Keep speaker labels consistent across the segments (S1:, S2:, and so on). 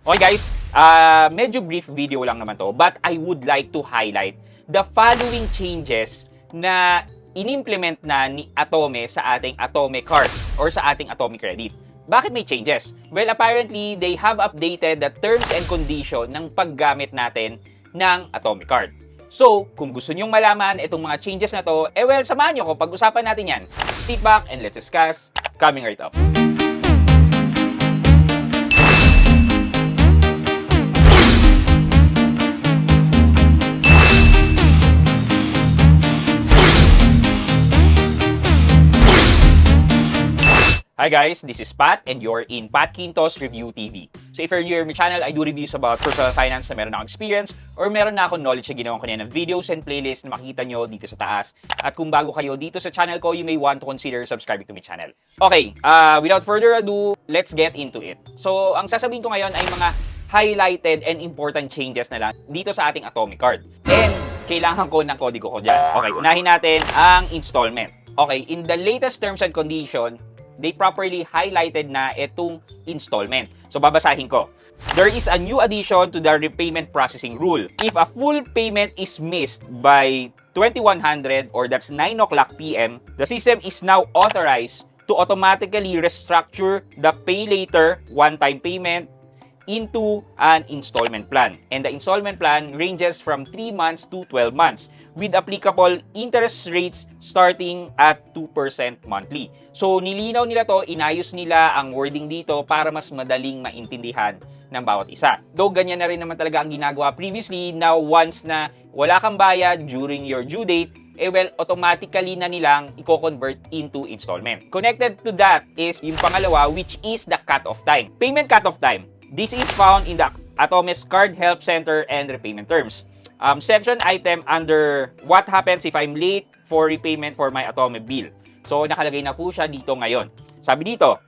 S1: Okay guys, medyo brief video lang naman to, but I would like to highlight the following changes na inimplement na ni Atome sa ating Atome card or sa ating Atome credit. Bakit may changes? Well, apparently, they have updated the terms and condition ng paggamit natin ng Atome card. So, kung gusto nyong malaman itong mga changes na to, well, samahan nyo ko, pag-usapan natin yan. Sit back and let's discuss. Coming right up. Hi guys, this is Pat and you're in Pat Quintos Review TV. So if you're new to my channel, I do reviews about personal finance na meron akong experience or meron na akong knowledge na ginawa ko niya ng videos and playlists na makikita nyo dito sa taas. At kung bago kayo dito sa channel ko, you may want to consider subscribing to my channel. Okay, without further ado, let's get into it. So ang sasabihin ko ngayon ay mga highlighted and important changes na lang dito sa ating Atome card. And kailangan ko ng kodigo ko dyan. Okay, unahin natin ang installment. Okay, in the latest terms and condition, they properly highlighted na itong installment. So, babasahin ko. There is a new addition to the repayment processing rule. If a full payment is missed by 2100 or that's 9 o'clock p.m., the system is now authorized to automatically restructure the pay later one-time payment into an installment plan. And the installment plan ranges from 3 months to 12 months with applicable interest rates starting at 2% monthly. So, nilinaw nila to, inayos nila ang wording dito para mas madaling maintindihan ng bawat isa. Though, ganyan na rin naman talaga ang ginagawa previously. Now, once na wala kang bayad during your due date, well, automatically na nilang i-convert into installment. Connected to that is yung pangalawa, which is the cut-off time. Payment cut-off time. This is found in the Atome's Card Help Center and Repayment Terms. Section item under what happens if I'm late for repayment for my Atome bill. So, nakalagay na po siya dito ngayon. Sabi dito,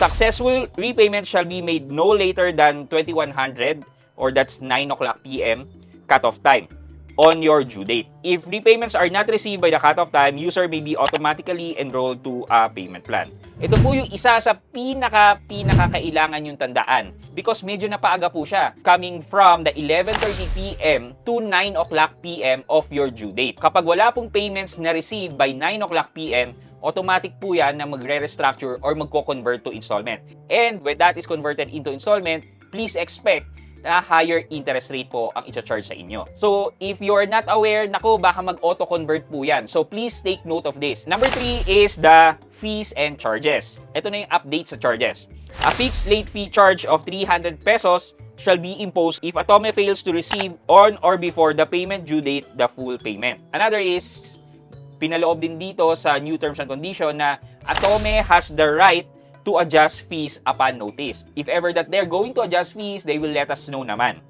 S1: successful repayment shall be made no later than 2100 or that's 9 o'clock p.m. cut-off time on your due date. If repayments are not received by the cut-off time, user may be automatically enrolled to a payment plan. Ito po yung isa sa pinaka-kailangan yung tandaan because medyo napaaga po siya coming from the 11:30 p.m. to 9 o'clock p.m. of your due date. Kapag wala pong payments na receive by 9 o'clock p.m., automatic po yan na magre-restructure or magko-convert to installment. And when that is converted into installment, please expect na higher interest rate po ang i-charge sa inyo. So, if you're not aware, nako, baka mag-auto-convert po yan. So, please take note of this. Number 3 is the fees and charges. Ito na yung update sa charges. A fixed late fee charge of 300 pesos shall be imposed if Atome fails to receive on or before the payment due date the full payment. Another is, pinaloob din dito sa new terms and condition na Atome has the right to adjust fees upon notice. If ever that they're going to adjust fees, they will let us know naman.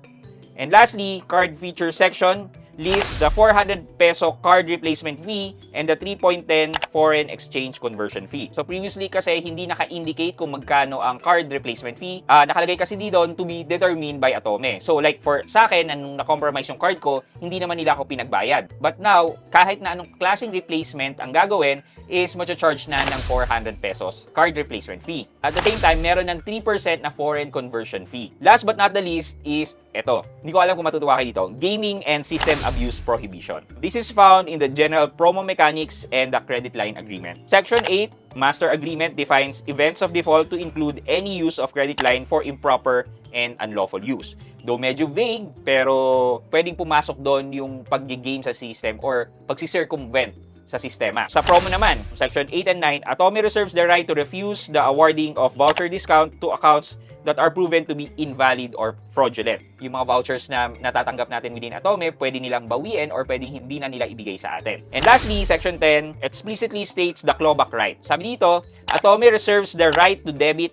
S1: And lastly, card feature section lists the 400 peso card replacement fee and the 3.10 foreign exchange conversion fee. So previously kasi hindi naka-indicate kung magkano ang card replacement fee. Nakalagay kasi dito to be determined by Atome. So like for sa akin, nung na-compromise yung card ko, hindi naman nila ako pinagbayad. But now, kahit na anong klaseng replacement ang gagawin is charge na ng 400 pesos card replacement fee. At the same time, meron ng 3% na foreign conversion fee. Last but not the least is ito. Hindi ko alam kung matutuwa kayo dito. Gaming and system abuse prohibition. This is found in the general promo mechanics and the credit line agreement. Section 8, master agreement defines events of default to include any use of credit line for improper and unlawful use. Though medyo vague, pero pwedeng pumasok doon yung pag-game sa system or pag-circumvent sa sistema. Sa promo naman, Section 8 and 9, Atome reserves the right to refuse the awarding of voucher discount to accounts that are proven to be invalid or fraudulent. Yung mga vouchers na natatanggap natin within Atome, pwede nilang bawiin or pwede hindi na nila ibigay sa atin. And lastly, Section 10 explicitly states the clawback right. Sabi dito, Atome reserves the right to debit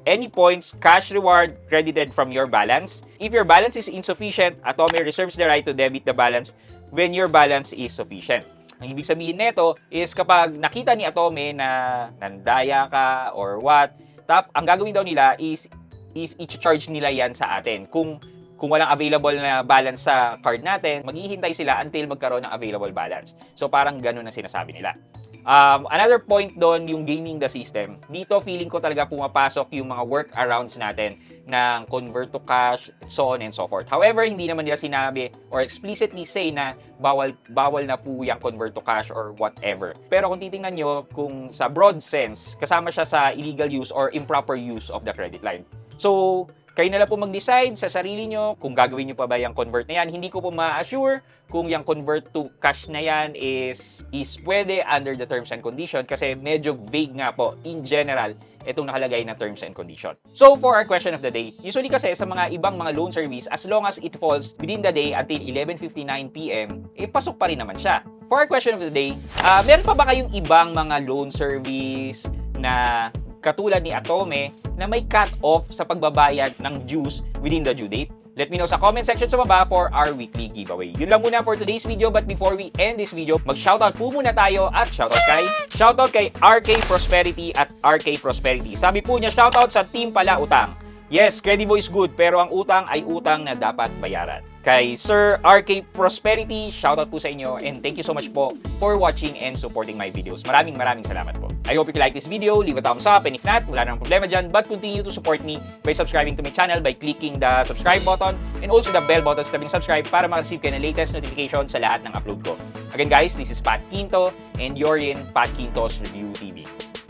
S1: any points, cash reward credited from your balance. If your balance is insufficient, Atome reserves the right to debit the balance when your balance is sufficient. Ang ibig sabihin nito is kapag nakita ni Atome na nandaya ka or what, ang gagawin daw nila is i-charge nila yan sa atin. Kung walang available na balance sa card natin, maghihintay sila until magkaroon ng available balance. So parang ganun ang sinasabi nila. Another point doon, yung gaming the system. Dito, feeling ko talaga pumapasok yung mga workarounds natin ng convert to cash, so on and so forth. However, hindi naman nila sinabi or explicitly say na bawal na po yung convert to cash or whatever. Pero kung titingnan nyo, kung sa broad sense, kasama siya sa illegal use or improper use of the credit line. So, kayo na lang po mag-decide sa sarili nyo kung gagawin nyo pa ba yung convert na yan. Hindi ko po ma-assure kung yung convert to cash na yan is pwede under the terms and condition kasi medyo vague nga po in general itong nakalagay na terms and condition. So for our question of the day, usually kasi sa mga ibang mga loan service, as long as it falls within the day until 11:59 PM, pasok pa rin naman siya. For our question of the day, meron pa ba kayong ibang mga loan service na katulad ni Atome na may cut-off sa pagbabayad ng dues within the due date? Let me know sa comment section sa baba for our weekly giveaway. Yun lang muna for today's video, but before we end this video, mag-shoutout po muna tayo at shoutout kay RK Prosperity at RK Prosperity. Sabi po niya, shoutout sa team pala utang. Yes, Credivo is good, pero ang utang ay utang na dapat bayaran. Kay Sir RK Prosperity, shoutout po sa inyo and thank you so much po for watching and supporting my videos. Maraming salamat po. I hope you like this video, leave a thumbs up, and if not, wala namang problema dyan, but continue to support me by subscribing to my channel by clicking the subscribe button and also the bell button sa tabing subscribe para ma-receive kayo ng latest notification sa lahat ng upload ko. Again guys, this is Pat Quinto and you're in Pat Quinto's Review TV.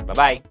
S1: Bye-bye!